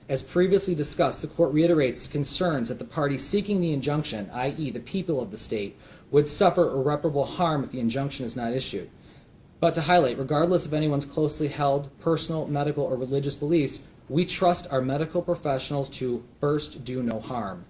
As previously discussed, the court reiterates concerns that the party seeking the injunction, i.e. the people of the state, would suffer irreparable harm if the injunction is not issued. But to highlight, regardless of anyone's closely held personal, medical, or religious beliefs, we trust our medical professionals to first do no harm.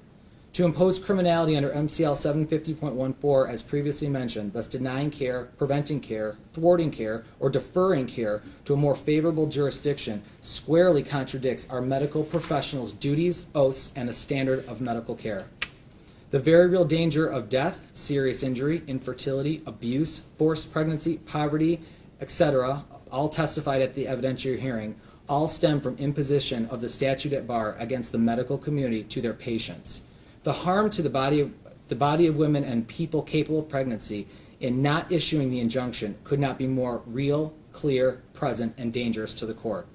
To impose criminality under MCL 750.14, as previously mentioned, thus denying care, preventing care, thwarting care, or deferring care to a more favorable jurisdiction, squarely contradicts our medical professionals' duties, oaths, and the standard of medical care. The very real danger of death, serious injury, infertility, abuse, forced pregnancy, poverty, etc., all testified at the evidentiary hearing, all stem from imposition of the statute at bar against the medical community to their patients. The harm to the body of women and people capable of pregnancy in not issuing the injunction could not be more real, clear, present, and dangerous to the court.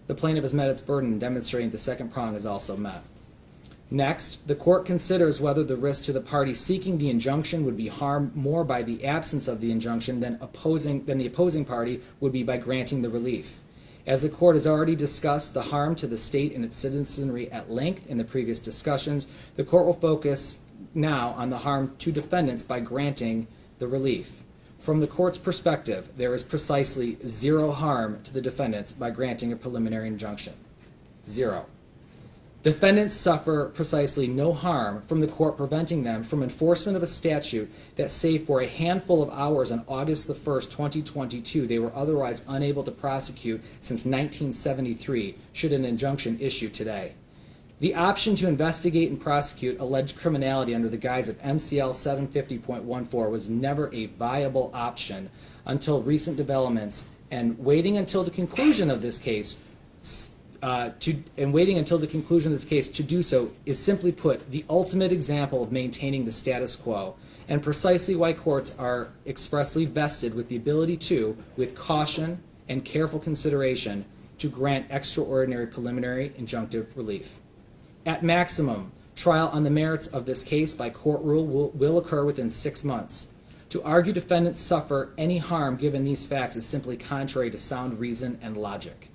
The plaintiff has met its burden in demonstrating the second prong is also met. Next, the court considers whether the risk to the party seeking the injunction would be harmed more by the absence of the injunction than the opposing party would be by granting the relief. As the court has already discussed the harm to the state and its citizenry at length in the previous discussions, the court will focus now on the harm to defendants by granting the relief. From the court's perspective, there is precisely zero harm to the defendants by granting a preliminary injunction. Zero. Defendants suffer precisely no harm from the court preventing them from enforcement of a statute that, save for a handful of hours on August the 1st, 2022, they were otherwise unable to prosecute since 1973, should an injunction issue today. The option to investigate and prosecute alleged criminality under the guise of MCL 750.14 was never a viable option until recent developments, and waiting until the conclusion of this case to do so is, simply put, the ultimate example of maintaining the status quo, and precisely why courts are expressly vested with the ability to, with caution and careful consideration, to grant extraordinary preliminary injunctive relief. At maximum, trial on the merits of this case by court rule will occur within 6 months. To argue defendants suffer any harm given these facts is simply contrary to sound reason and logic.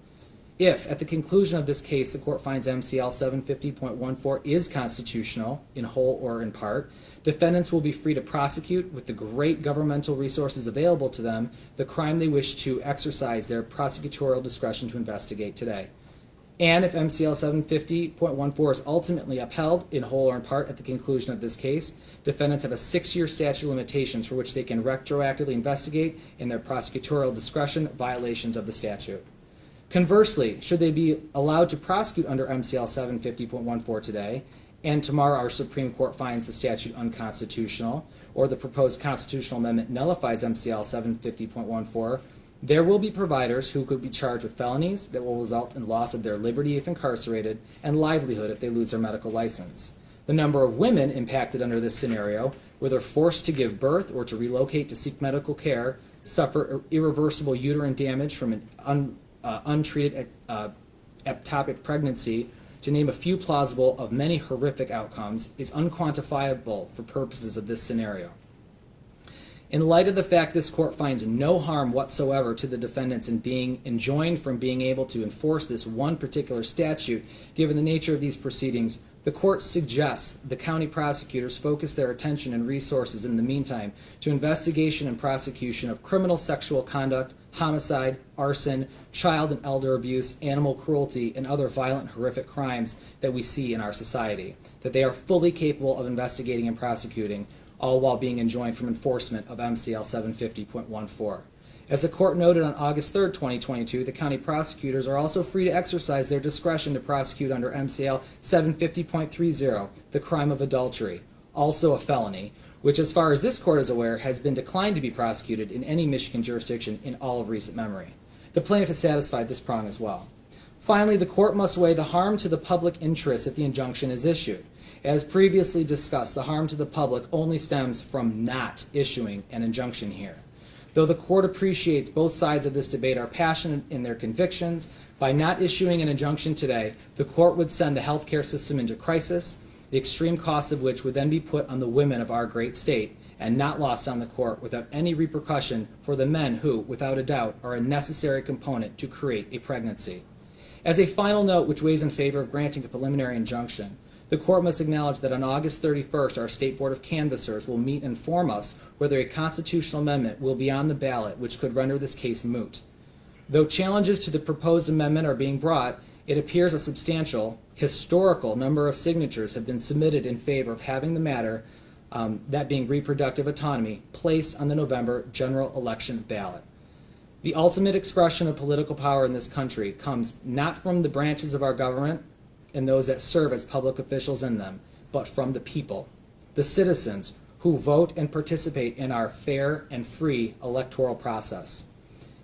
If, at the conclusion of this case, the court finds MCL 750.14 is constitutional, in whole or in part, defendants will be free to prosecute, with the great governmental resources available to them, the crime they wish to exercise their prosecutorial discretion to investigate today. And if MCL 750.14 is ultimately upheld, in whole or in part, at the conclusion of this case, defendants have a 6-year statute of limitations for which they can retroactively investigate, in their prosecutorial discretion, violations of the statute. Conversely, should they be allowed to prosecute under MCL 750.14 today, and tomorrow our Supreme Court finds the statute unconstitutional, or the proposed constitutional amendment nullifies MCL 750.14, there will be providers who could be charged with felonies that will result in loss of their liberty if incarcerated and livelihood if they lose their medical license. The number of women impacted under this scenario, whether forced to give birth or to relocate to seek medical care, suffer irreversible uterine damage from an untreated ectopic pregnancy, to name a few plausible of many horrific outcomes, is unquantifiable for purposes of this scenario. In light of the fact this court finds no harm whatsoever to the defendants in being enjoined from being able to enforce this one particular statute, given the nature of these proceedings, the court suggests the county prosecutors focus their attention and resources in the meantime to investigation and prosecution of criminal sexual conduct, homicide, arson, child and elder abuse, animal cruelty, and other violent, horrific crimes that we see in our society, that they are fully capable of investigating and prosecuting, all while being enjoined from enforcement of MCL 750.14. As the court noted on August 3, 2022, the county prosecutors are also free to exercise their discretion to prosecute under MCL 750.30, the crime of adultery, also a felony, which, as far as this court is aware, has been declined to be prosecuted in any Michigan jurisdiction in all of recent memory. The plaintiff has satisfied this prong as well. Finally, the court must weigh the harm to the public interest if the injunction is issued. As previously discussed, the harm to the public only stems from not issuing an injunction here. Though the court appreciates both sides of this debate are passionate in their convictions, by not issuing an injunction today, the court would send the healthcare system into crisis, the extreme cost of which would then be put on the women of our great state and not lost on the court without any repercussion for the men who, without a doubt, are a necessary component to create a pregnancy. As a final note which weighs in favor of granting a preliminary injunction, the court must acknowledge that on August 31st, our State Board of Canvassers will meet and inform us whether a constitutional amendment will be on the ballot, which could render this case moot. Though challenges to the proposed amendment are being brought, it appears a substantial, historical number of signatures have been submitted in favor of having the matter, that being reproductive autonomy, placed on the November general election ballot. The ultimate expression of political power in this country comes not from the branches of our government and those that serve as public officials in them, but from the people, the citizens who vote and participate in our fair and free electoral process.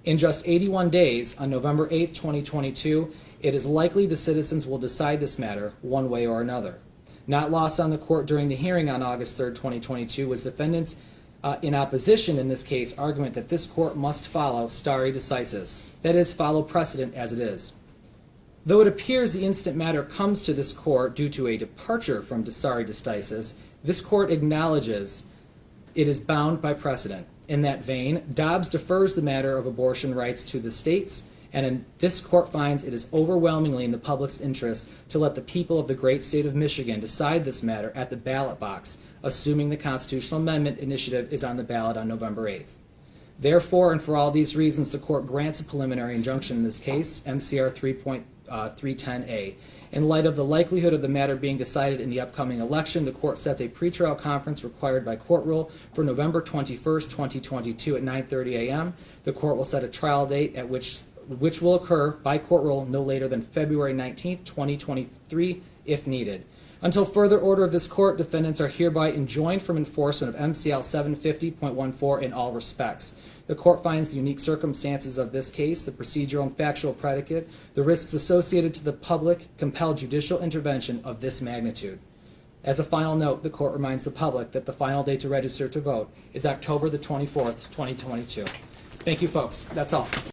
In just 81 days, on November 8, 2022, it is likely the citizens will decide this matter one way or another. Not lost on the court during the hearing on August 3, 2022, was defendants in opposition in this case argument that this court must follow stare decisis, that is, follow precedent as it is. Though it appears the instant matter comes to this court due to a departure from stare decisis, this court acknowledges it is bound by precedent. In that vein, Dobbs defers the matter of abortion rights to the states, and this court finds it is overwhelmingly in the public's interest to let the people of the great state of Michigan decide this matter at the ballot box, assuming the constitutional amendment initiative is on the ballot on November 8th. Therefore, and for all these reasons, the court grants a preliminary injunction in this case, MCR 3.310A. In light of the likelihood of the matter being decided in the upcoming election, the court sets a pretrial conference required by court rule for November 21st, 2022 at 9:30 a.m. The court will set a trial date at which will occur by court rule no later than February 19th, 2023, if needed. Until further order of this court, defendants are hereby enjoined from enforcement of MCL 750.14 in all respects. The court finds the unique circumstances of this case, the procedural and factual predicate, the risks associated to the public compel judicial intervention of this magnitude. As a final note, the court reminds the public that the final day to register to vote is October the 24th, 2022. Thank you, folks. That's all.